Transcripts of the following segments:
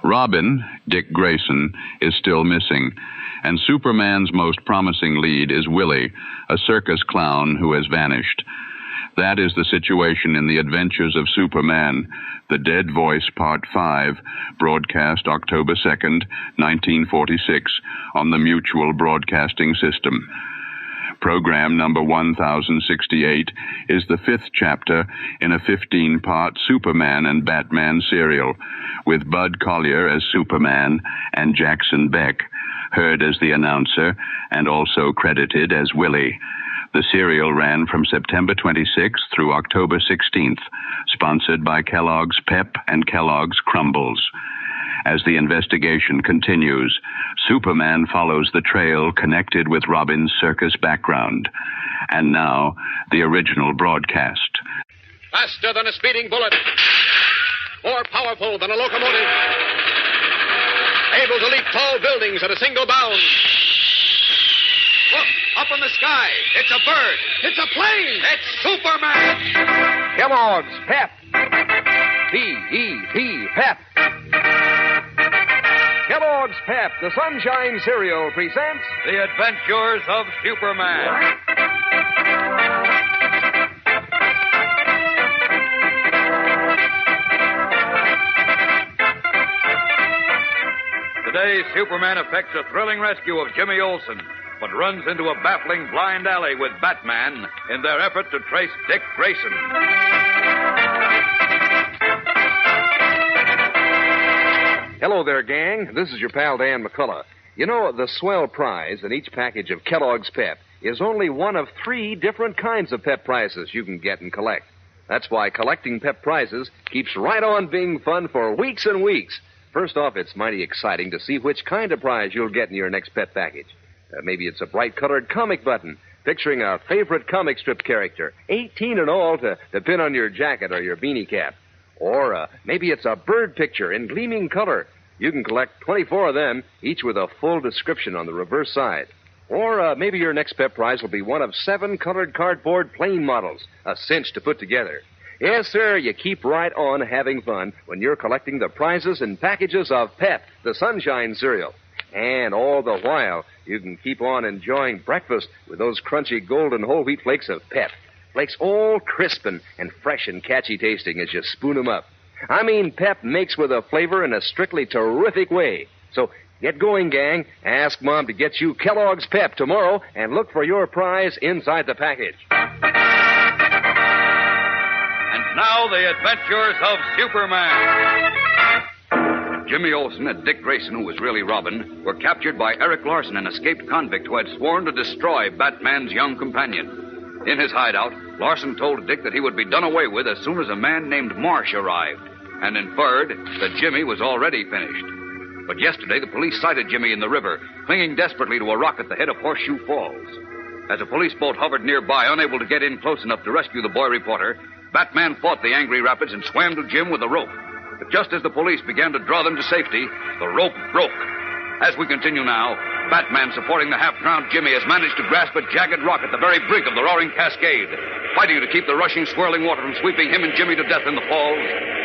Robin, Dick Grayson, is still missing, and Superman's most promising lead is Willie, a circus clown who has vanished. That is the situation in The Adventures of Superman, The Dead Voice Part-5, broadcast October 2nd, 1946, on the Mutual Broadcasting System. Program number 1068 is the 5th chapter in a 15-part Superman and Batman serial, with Bud Collyer as Superman and Jackson Beck, heard as the announcer and also credited as Willie. The serial ran from September 26th through October 16th, sponsored by Kellogg's Pep and Kellogg's Crumbles. As the investigation continues, Superman follows the trail connected with Robin's circus background. And now, the original broadcast. Faster than a speeding bullet. More powerful than a locomotive. Able to leap tall buildings at a single bound. Look, up in the sky. It's a bird. It's a plane. It's Superman. Kellogg's Pep. P-E-P, Pep. Kellogg's Pep, the Sunshine Cereal, presents The Adventures of Superman. Today, Superman effects a thrilling rescue of Jimmy Olsen, but runs into a baffling blind alley with Batman in their effort to trace Dick Grayson. Hello there, gang. This is your pal Dan McCullough. You know, the swell prize in each package of Kellogg's Pep is only one of 3 different kinds of Pep prizes you can get and collect. That's why collecting Pep prizes keeps right on being fun for weeks and weeks. First off, it's mighty exciting to see which kind of prize you'll get in your next Pep package. Maybe it's a bright-colored comic button picturing a favorite comic strip character, 18 in all, to pin on your jacket or your beanie cap. Or maybe it's a bird picture in gleaming color. You can collect 24 of them, each with a full description on the reverse side. Or maybe your next Pep prize will be one of 7 colored cardboard plane models, a cinch to put together. Yes, sir, you keep right on having fun when you're collecting the prizes and packages of Pep, the Sunshine Cereal. And all the while, you can keep on enjoying breakfast with those crunchy golden whole wheat flakes of Pep. Flakes all crisp and fresh and catchy tasting as you spoon them up. I mean, Pep makes with a flavor in a strictly terrific way. So get going, gang. Ask Mom to get you Kellogg's Pep tomorrow and look for your prize inside the package. And now, the Adventures of Superman. Jimmy Olsen and Dick Grayson, who was really Robin, were captured by Eric Larson, an escaped convict who had sworn to destroy Batman's young companion. In his hideout, Larson told Dick that he would be done away with as soon as a man named Marsh arrived, and inferred that Jimmy was already finished. But yesterday, the police sighted Jimmy in the river, clinging desperately to a rock at the head of Horseshoe Falls. As a police boat hovered nearby, unable to get in close enough to rescue the boy reporter, Batman fought the angry rapids and swam to Jim with a rope. But just as the police began to draw them to safety, the rope broke. As we continue now, Batman, supporting the half-drowned Jimmy, has managed to grasp a jagged rock at the very brink of the roaring cascade. Fighting to keep the rushing, swirling water from sweeping him and Jimmy to death in the falls,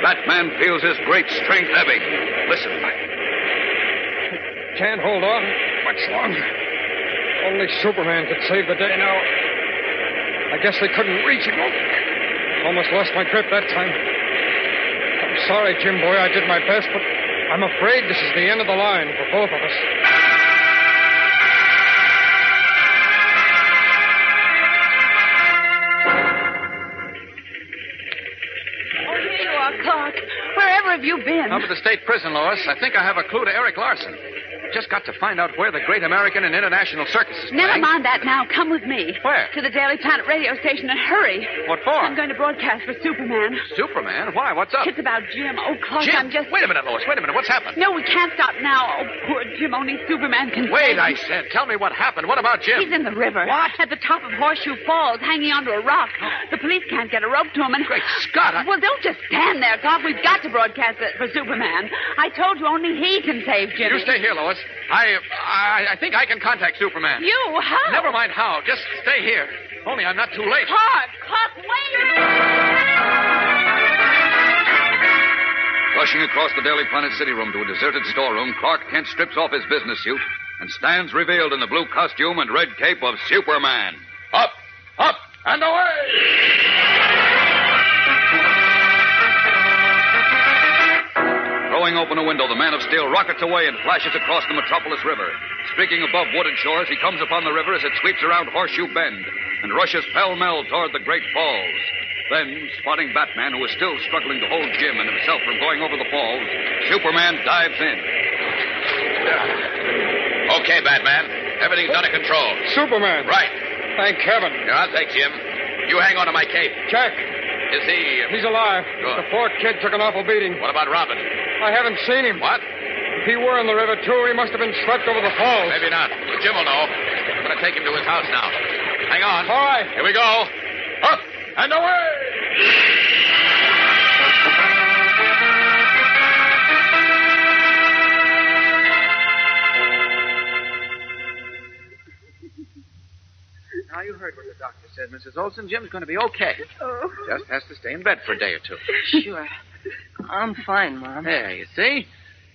Batman feels his great strength ebbing. Listen. Can't hold on much longer. Only Superman could save the day now. I guess they couldn't reach him. Almost lost my grip that time. I'm sorry, Jim boy, I did my best, but I'm afraid this is the end of the line for both of us. Oh, here you are, Clark. Wherever have you been? Up at the state prison, Lois. I think I have a clue to Eric Larson. Just got to find out where the Great American and International Circus is Never playing. mind that now. Come with me. Where? To the Daily Planet radio station and hurry. What for? I'm going to broadcast for Superman. Superman? Why? What's up? It's about Jim. Oh, Clark, Jim? I'm just... Wait a minute, Lois. Wait a minute. What's happened? No, we can't stop now. Oh, poor Jim. Only Superman can Wait, save I him. said. Tell me what happened. What about Jim? He's in the river. What? At the top of Horseshoe Falls, hanging onto a rock. The police can't get a rope to him, and... Great Scott, Well, don't just stand there, Clark. We've got to broadcast it for Superman. I told you only he can save Jimmy. You stay here, Lois. I think I can contact Superman. You? How? Never mind how. Just stay here. Only I'm not too late. Clark, wait! Rushing across the Daily Planet city room to a deserted storeroom, Clark Kent strips off his business suit and stands revealed in the blue costume and red cape of Superman. Up, up, and away! Throwing open a window, the Man of Steel rockets away and flashes across the Metropolis River. Streaking above wooded shores, he comes upon the river as it sweeps around Horseshoe Bend and rushes pell-mell toward the Great Falls. Then, spotting Batman, who is still struggling to hold Jim and himself from going over the falls, Superman dives in. Okay, Batman. Everything's under control. Superman. Right. Thank heaven. Here, I'll take Jim. You hang on to my cape. Jack, Is he... he's alive. Good. The poor kid took an awful beating. What about Robin? I haven't seen him. What? If he were in the river, too, he must have been swept over the falls. Maybe not. But Jim will know. I'm going to take him to his house now. Hang on. All right. Here we go. Up and away! Now, you heard what the doctor said, Mrs. Olson. Jim's going to be okay. Oh. Just has to stay in bed for a day or two. Sure. I'm fine, Mom. There, you see?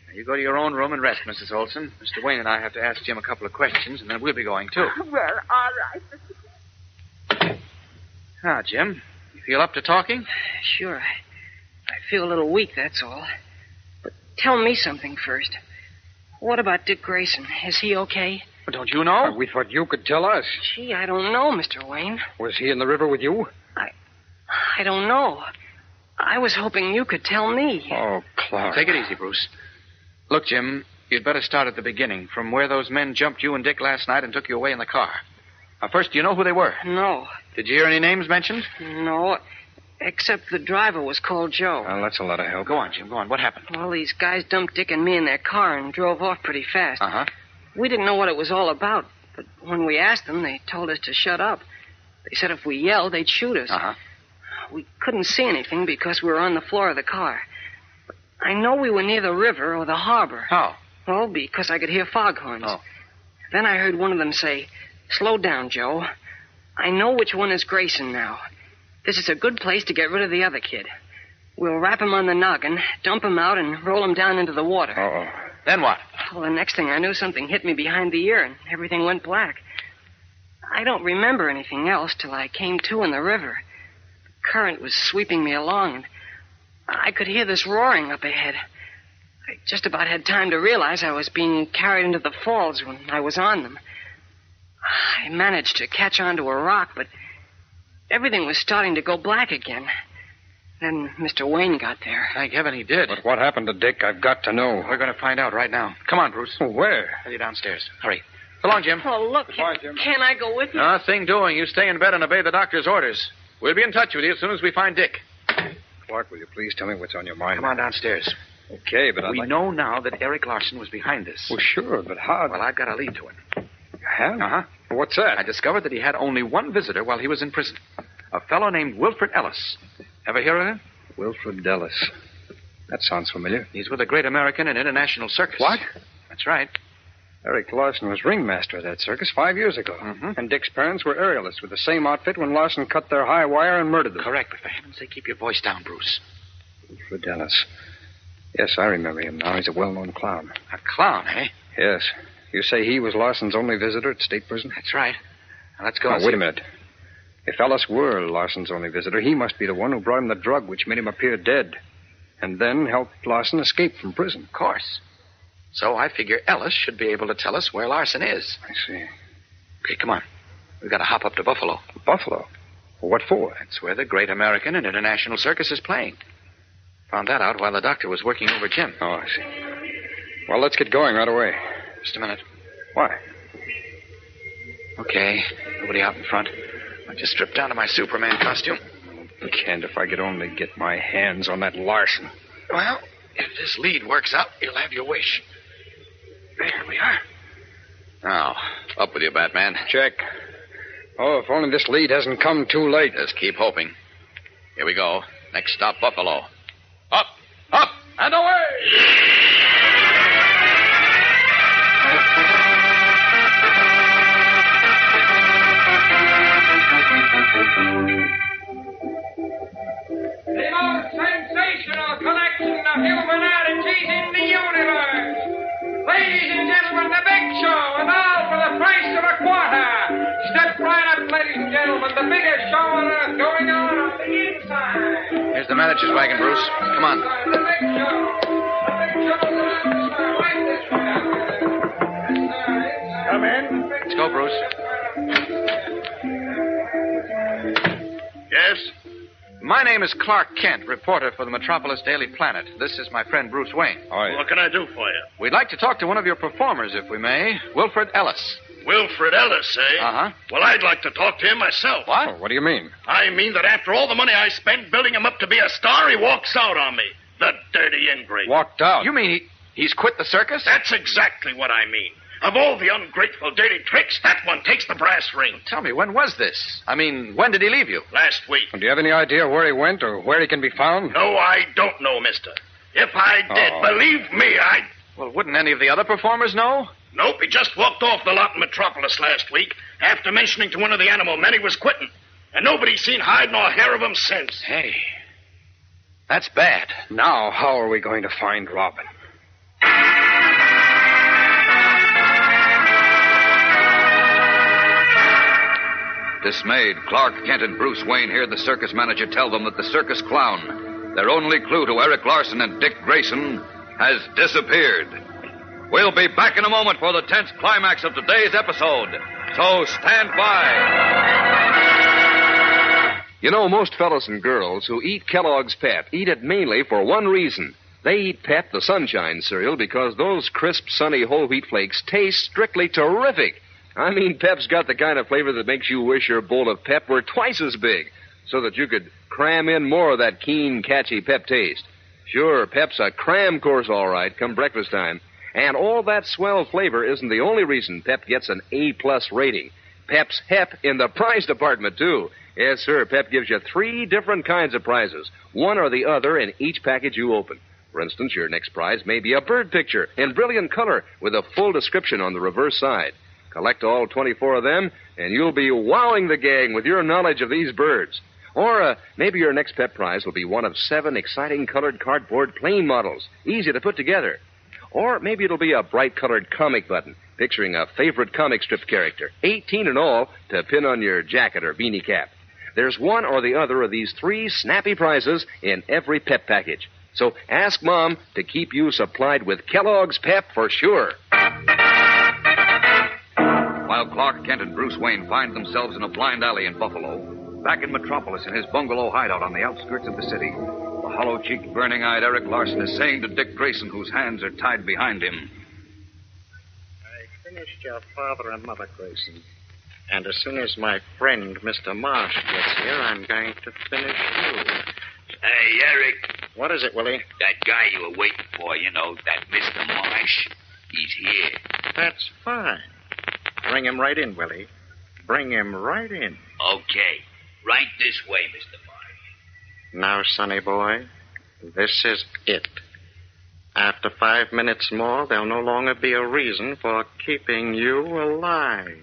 Now, you go to your own room and rest, Mrs. Olson. Mr. Wayne and I have to ask Jim a couple of questions, and then we'll be going, too. Well, all right, Mr. Kent. Now, Jim, you feel up to talking? Sure. I feel a little weak, that's all. But tell me something first. What about Dick Grayson? Is he okay? Well, don't you know? We thought you could tell us. Gee, I don't know, Mr. Wayne. Was he in the river with you? I don't know. I was hoping you could tell me. Oh, Clark. Take it easy, Bruce. Look, Jim, you'd better start at the beginning, from where those men jumped you and Dick last night and took you away in the car. Now, first, do you know who they were? No. Did you hear any names mentioned? No. Except the driver was called Joe. Well, that's a lot of help. Go on, Jim, go on. What happened? Well, these guys dumped Dick and me in their car and drove off pretty fast. Uh-huh. We didn't know what it was all about, but when we asked them, they told us to shut up. They said if we yelled, they'd shoot us. Uh-huh. We couldn't see anything because we were on the floor of the car. But I know we were near the river or the harbor. How? Well, because I could hear foghorns. Oh. Then I heard one of them say, "Slow down, Joe. I know which one is Grayson now. This is a good place to get rid of the other kid. We'll wrap him on the noggin, dump him out, and roll him down into the water." Uh-oh. Then what? Well, the next thing I knew, something hit me behind the ear, and everything went black. I don't remember anything else till I came to in the river. The current was sweeping me along, and I could hear this roaring up ahead. I just about had time to realize I was being carried into the falls when I was on them. I managed to catch onto a rock, but everything was starting to go black again. Then Mr. Wayne got there. Thank heaven he did. But what happened to Dick? I've got to know. We're going to find out right now. Come on, Bruce. Oh, where? Head you downstairs. Hurry. So long, Jim. Oh, look. Goodbye, Jim. Can I go with you? Nothing doing. You stay in bed and obey the doctor's orders. We'll be in touch with you as soon as we find Dick. Clark, will you please tell me what's on your mind? Come on downstairs. Okay, but We know now that Eric Larson was behind this. Well, sure, but how? Well, I've got a lead to it. You have? Uh-huh. Well, what's that? I discovered that he had only one visitor while he was in prison. A fellow named Wilfred Ellis. Ever hear of him? Wilfred Ellis. That sounds familiar. He's with the Great American and International Circus. What? That's right. Eric Larson was ringmaster of that circus 5 years ago. Mhm. And Dick's parents were aerialists with the same outfit when Larson cut their high wire and murdered them. Correct, but for heaven's sake, keep your voice down, Bruce. Wilfred Ellis. Yes, I remember him now. He's a well-known clown. A clown, eh? Yes. You say he was Larson's only visitor at state prison? That's right. Now, let's go. Now, and wait see- a minute. If Ellis were Larson's only visitor, he must be the one who brought him the drug which made him appear dead. And then helped Larson escape from prison. Of course. So I figure Ellis should be able to tell us where Larson is. I see. Okay, come on. We've got to hop up to Buffalo. Buffalo? Well, what for? That's where the Great American and International Circus is playing. Found that out while the doctor was working over Jim. Oh, I see. Well, let's get going right away. Just a minute. Why? Okay, nobody out in front. I just stripped down to my Superman costume. Can't if I could only get my hands on that Larson. Well, if this lead works out, you'll have your wish. There we are. Now, up with you, Batman. Check. Oh, if only this lead hasn't come too late. Just keep hoping. Here we go. Next stop, Buffalo. Up, up, and away! The most sensational collection of human gentlemen, the biggest show on earth going on the inside. Here's the manager's wagon, Bruce. Come on. The big show. The big show's on right this way. Come in. Let's go, Bruce. Yes? My name is Clark Kent, reporter for the Metropolis Daily Planet. This is my friend Bruce Wayne. What can I do for you? We'd like to talk to one of your performers, if we may. Wilfred Ellis. Wilfred Ellis, eh? Uh-huh. Well, I'd like to talk to him myself. What? What do you mean? I mean that after all the money I spent building him up to be a star, he walks out on me. The dirty ingrate. Walked out. You mean he's quit the circus? That's exactly what I mean. Of all the ungrateful, dirty tricks, that one takes the brass ring. Tell me, when was this? I mean, when did he leave you? Last week. Do you have any idea where he went or where he can be found? No, I don't know, mister. If I did, believe me, I'd... Well, wouldn't any of the other performers know? Nope, he just walked off the lot in Metropolis last week after mentioning to one of the animal men he was quitting. And nobody's seen hide nor hair of him since. Hey, that's bad. Now, how are we going to find Robin? Dismayed, Clark Kent and Bruce Wayne hear the circus manager tell them that the circus clown, their only clue to Eric Larson and Dick Grayson, has disappeared. We'll be back in a moment for the tense climax of today's episode, so stand by. You know, most fellows and girls who eat Kellogg's Pep eat it mainly for one reason. They eat Pep, the Sunshine cereal, because those crisp, sunny whole wheat flakes taste strictly terrific. I mean, Pep's got the kind of flavor that makes you wish your bowl of Pep were twice as big, so that you could cram in more of that keen, catchy Pep taste. Sure, Pep's a cram course, all right, come breakfast time. And all that swell flavor isn't the only reason Pep gets an A-plus rating. Pep's hep in the prize department, too. Yes, sir, Pep gives you 3 different kinds of prizes, one or the other in each package you open. For instance, your next prize may be a bird picture in brilliant color with a full description on the reverse side. Collect all 24 of them, and you'll be wowing the gang with your knowledge of these birds. Or maybe your next Pep prize will be one of 7 exciting colored cardboard plane models, easy to put together. Or maybe it'll be a bright-colored comic button, picturing a favorite comic strip character, 18 in all, to pin on your jacket or beanie cap. There's one or the other of these 3 snappy prizes in every Pep package. So ask Mom to keep you supplied with Kellogg's Pep for sure. While Clark Kent and Bruce Wayne find themselves in a blind alley in Buffalo, back in Metropolis in his bungalow hideout on the outskirts of the city, the hollow-cheeked, burning-eyed Eric Larson is saying to Dick Grayson, whose hands are tied behind him, I finished your father and mother, Grayson. And as soon as my friend, Mr. Marsh, gets here, I'm going to finish you. Hey, Eric. What is it, Willie? That guy you were waiting for, you know, that Mr. Marsh, he's here. That's fine. Bring him right in, Willie. Bring him right in. Okay. Right this way, Mr. Marsh. Now, sonny boy, this is it. After 5 minutes more, there'll no longer be a reason for keeping you alive.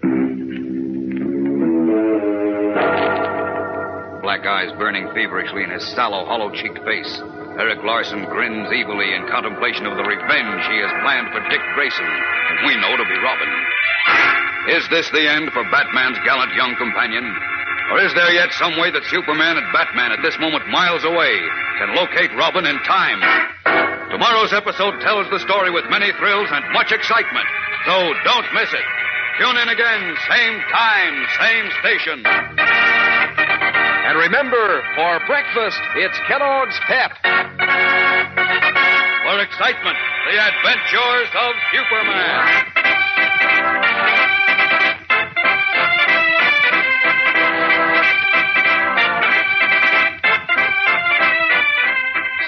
black eyes burning feverishly in his sallow, hollow-cheeked face. Eric Larson grins evilly in contemplation of the revenge he has planned for Dick Grayson, and we know to be Robin. Is this the end for Batman's gallant young companion? Or is there yet some way that Superman and Batman, at this moment miles away, can locate Robin in time? Tomorrow's episode tells the story with many thrills and much excitement, so don't miss it. Tune in again, same time, same station. And remember, for breakfast, it's Kellogg's Pep. For excitement, the adventures of Superman.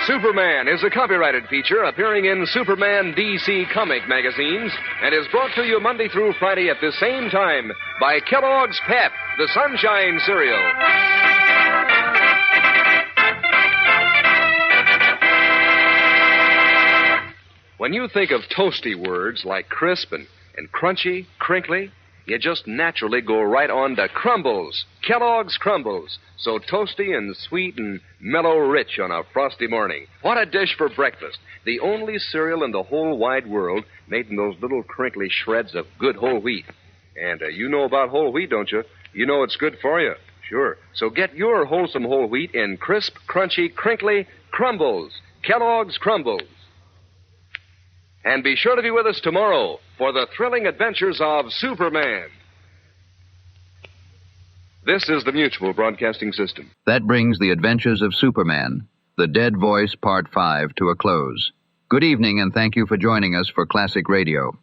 Superman is a copyrighted feature appearing in Superman DC comic magazines and is brought to you Monday through Friday at the same time by Kellogg's Pep, the Sunshine Cereal. When you think of toasty words like crisp and crunchy, crinkly, you just naturally go right on to Crumbles, Kellogg's Crumbles. So toasty and sweet and mellow rich on a frosty morning. What a dish for breakfast. The only cereal in the whole wide world made in those little crinkly shreds of good whole wheat. And you know about whole wheat, don't you? You know it's good for you. Sure. So get your wholesome whole wheat in crisp, crunchy, crinkly crumbles. Kellogg's Crumbles. And be sure to be with us tomorrow for the thrilling adventures of Superman. This is the Mutual Broadcasting System. That brings The Adventures of Superman, The Dead Voice, Part 5, to a close. Good evening, and thank you for joining us for Classic Radio.